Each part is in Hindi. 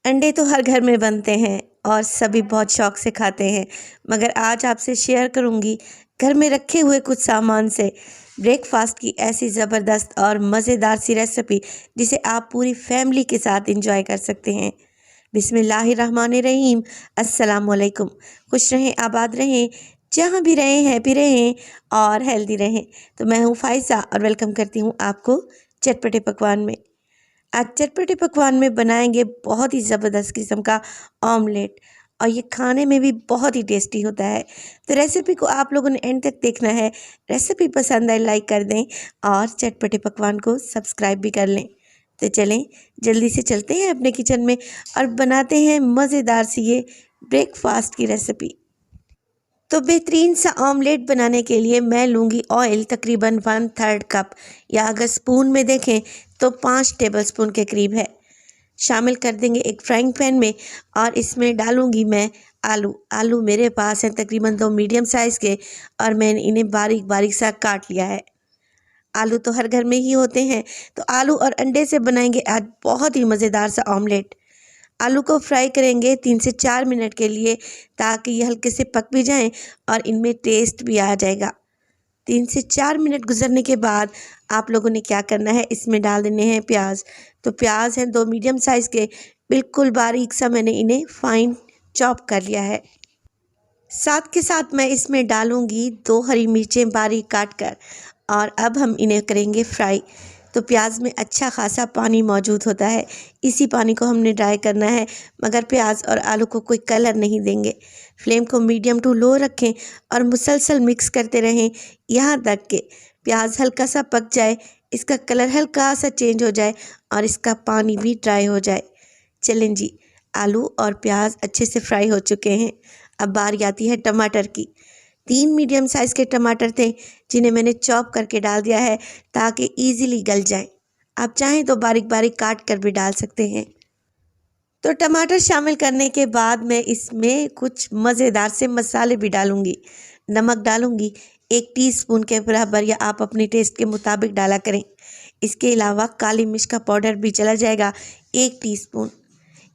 अंडे तो हर घर में बनते हैं और सभी बहुत शौक से खाते हैं। मगर आज आपसे शेयर करूंगी घर में रखे हुए कुछ सामान से ब्रेकफास्ट की ऐसी ज़बरदस्त और मज़ेदार सी रेसिपी जिसे आप पूरी फैमिली के साथ एंजॉय कर सकते हैं। बिस्मिल्लाहिर्रहमानिर्रहीम। अस्सलाम वालेकुम। खुश रहें, आबाद रहें, जहाँ भी रहें, हैप्पी रहें और हेल्दी रहें। तो मैं हूँ फ़ाइज़ा और वेलकम करती हूँ आपको चटपटे पकवान में। आज चटपटे पकवान में बनाएंगे बहुत ही ज़बरदस्त किस्म का ऑमलेट और ये खाने में भी बहुत ही टेस्टी होता है। तो रेसिपी को आप लोगों ने एंड तक देखना है। रेसिपी पसंद आए लाइक कर दें और चटपटे पकवान को सब्सक्राइब भी कर लें। तो चलें जल्दी से चलते हैं अपने किचन में और बनाते हैं मज़ेदार सी ये ब्रेकफास्ट की रेसिपी। तो बेहतरीन सा ऑमलेट बनाने के लिए मैं लूँगी ऑयल तकरीबन 1/3 कप, या अगर स्पून में देखें तो 5 टेबलस्पून के करीब है। शामिल कर देंगे एक फ्राइंग पैन में और इसमें डालूँगी मैं आलू मेरे पास हैं तकरीबन 2 मीडियम साइज़ के और मैंने इन्हें बारीक बारीक सा काट लिया है। आलू तो हर घर में ही होते हैं, तो आलू और अंडे से बनाएंगे आज बहुत ही मज़ेदार सा ऑमलेट। आलू को फ्राई करेंगे 3 से 4 मिनट के लिए ताकि ये हल्के से पक भी जाएं और इनमें टेस्ट भी आ जाएगा। 3 से 4 मिनट गुजरने के बाद आप लोगों ने क्या करना है, इसमें डाल देने हैं प्याज। तो प्याज हैं 2 मीडियम साइज़ के, बिल्कुल बारीक सा मैंने इन्हें फाइन चॉप कर लिया है। साथ के साथ मैं इसमें डालूंगी 2 हरी मिर्चें बारीक काट कर और अब हम इन्हें करेंगे फ्राई। तो प्याज में अच्छा खासा पानी मौजूद होता है, इसी पानी को हमने ड्राई करना है, मगर प्याज और आलू को कोई कलर नहीं देंगे। फ्लेम को मीडियम टू लो रखें और मुसलसल मिक्स करते रहें यहाँ तक कि प्याज हल्का सा पक जाए, इसका कलर हल्का सा चेंज हो जाए और इसका पानी भी ड्राई हो जाए। चलें जी, आलू और प्याज अच्छे से फ्राई हो चुके हैं। अब बारी आती है टमाटर की। 3 मीडियम साइज़ के टमाटर थे जिन्हें मैंने चॉप करके डाल दिया है ताकि इजीली गल जाएं। आप चाहें तो बारीक बारीक काट कर भी डाल सकते हैं। तो टमाटर शामिल करने के बाद मैं इसमें कुछ मज़ेदार से मसाले भी डालूंगी। नमक डालूंगी 1 टीस्पून के बराबर, या आप अपने टेस्ट के मुताबिक डाला करें। इसके अलावा काली मिर्च का पाउडर भी चला जाएगा 1 टीस्पून।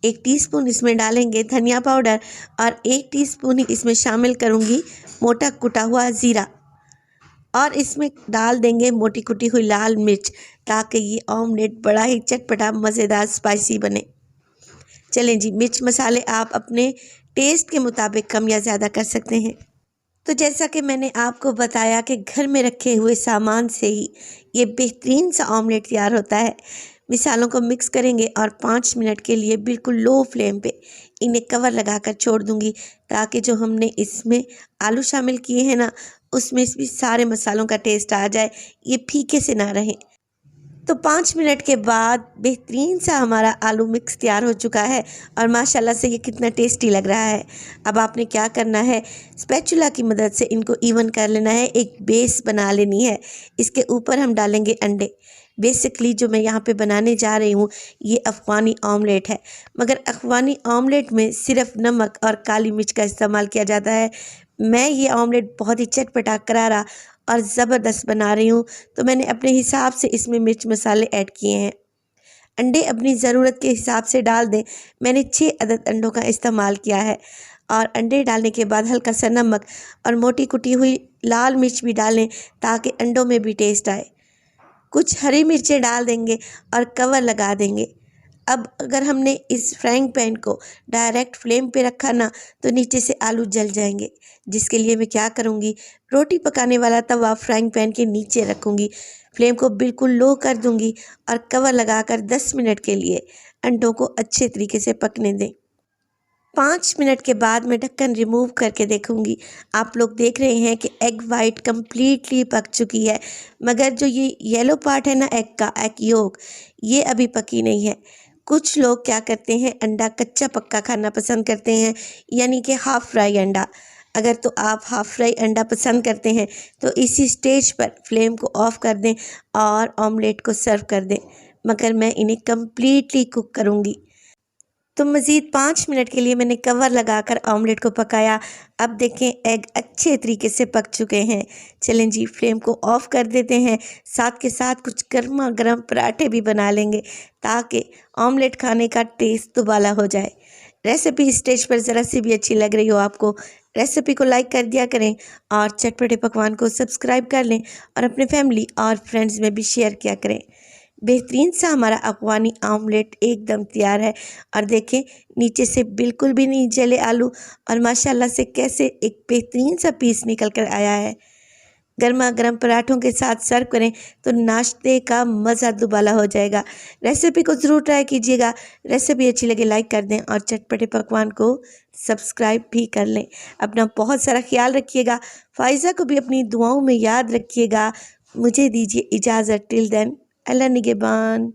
1 टीस्पून इसमें डालेंगे धनिया पाउडर और 1 टीस्पून ही इसमें शामिल करूंगी मोटा कुटा हुआ ज़ीरा और इसमें डाल देंगे मोटी कुटी हुई लाल मिर्च ताकि ये ऑमलेट बड़ा ही चटपटा मज़ेदार स्पाइसी बने। चलें जी, मिर्च मसाले आप अपने टेस्ट के मुताबिक कम या ज़्यादा कर सकते हैं। तो जैसा कि मैंने आपको बताया कि घर में रखे हुए सामान से ही ये बेहतरीन सा ऑमलेट तैयार होता है। मिसालों को मिक्स करेंगे और 5 मिनट के लिए बिल्कुल लो फ्लेम पे इन्हें कवर लगाकर छोड़ दूंगी ताकि जो हमने इसमें आलू शामिल किए हैं ना, उसमें भी सारे मसालों का टेस्ट आ जाए, ये फीके से ना रहें। तो 5 मिनट के बाद बेहतरीन सा हमारा आलू मिक्स तैयार हो चुका है और माशाल्लाह से ये कितना टेस्टी लग रहा है। अब आपने क्या करना है, स्पैचुला की मदद से इनको इवन कर लेना है, एक बेस बना लेनी है। इसके ऊपर हम डालेंगे अंडे। बेसिकली जो मैं यहाँ पे बनाने जा रही हूँ ये अफ़गानी ऑमलेट है, मगर अफ़गानी ऑमलेट में सिर्फ नमक और काली मिर्च का इस्तेमाल किया जाता है। मैं ये ऑमलेट बहुत ही चटपटा करारा और ज़बरदस्त बना रही हूँ, तो मैंने अपने हिसाब से इसमें मिर्च मसाले ऐड किए हैं। अंडे अपनी ज़रूरत के हिसाब से डाल दें। मैंने 6 अदद अंडों का इस्तेमाल किया है और अंडे डालने के बाद हल्का सा नमक और मोटी कुटी हुई लाल मिर्च भी डालें ताकि अंडों में भी टेस्ट आए। कुछ हरी मिर्चें डाल देंगे और कवर लगा देंगे। अब अगर हमने इस फ्राइंग पैन को डायरेक्ट फ्लेम पे रखा ना, तो नीचे से आलू जल जाएंगे, जिसके लिए मैं क्या करूँगी, रोटी पकाने वाला तवा फ्राइंग पैन के नीचे रखूँगी, फ्लेम को बिल्कुल लो कर दूँगी और कवर लगाकर 10 मिनट के लिए अंडों को अच्छे तरीके से पकने दें। 5 मिनट के बाद मैं ढक्कन रिमूव करके देखूंगी। आप लोग देख रहे हैं कि एग वाइट कम्प्लीटली पक चुकी है, मगर जो ये येलो पार्ट है ना एग का, एग योक, ये अभी पकी नहीं है। कुछ लोग क्या करते हैं, अंडा कच्चा पक्का खाना पसंद करते हैं, यानी कि हाफ़ फ्राई अंडा। अगर तो आप हाफ़ फ्राई अंडा पसंद करते हैं तो इसी स्टेज पर फ्लेम को ऑफ़ कर दें और ऑमलेट को सर्व कर दें, मगर मैं इन्हें कम्प्लीटली कुक करूँगी। तो मज़ीद 5 मिनट के लिए मैंने कवर लगाकर ऑमलेट को पकाया। अब देखें एग अच्छे तरीके से पक चुके हैं। चलें जी, फ्लेम को ऑफ़ कर देते हैं। साथ के साथ कुछ गर्मा गर्म पराठे भी बना लेंगे ताकि ऑमलेट खाने का टेस्ट दुबाला हो जाए। रेसिपी स्टेज पर ज़रा सी भी अच्छी लग रही हो आपको, रेसिपी को लाइक कर दिया करें और चटपटे पकवान को सब्सक्राइब कर लें और अपने फैमिली और फ्रेंड्स में भी शेयर किया करें। बेहतरीन सा हमारा अफ़गानी ऑमलेट एकदम तैयार है और देखें नीचे से बिल्कुल भी नहीं जले आलू और माशाल्लाह से कैसे एक बेहतरीन सा पीस निकल कर आया है। गर्मा गर्म पराठों के साथ सर्व करें तो नाश्ते का मज़ा दुबाला हो जाएगा। रेसिपी को ज़रूर ट्राई कीजिएगा। रेसिपी अच्छी लगे लाइक कर दें और चटपटे पकवान को सब्सक्राइब भी कर लें। अपना बहुत सारा ख्याल रखिएगा। फ़ाइज़ा को भी अपनी दुआओं में याद रखिएगा। मुझे दीजिए इजाज़त। टिल देन, अल्लाह निगहबान।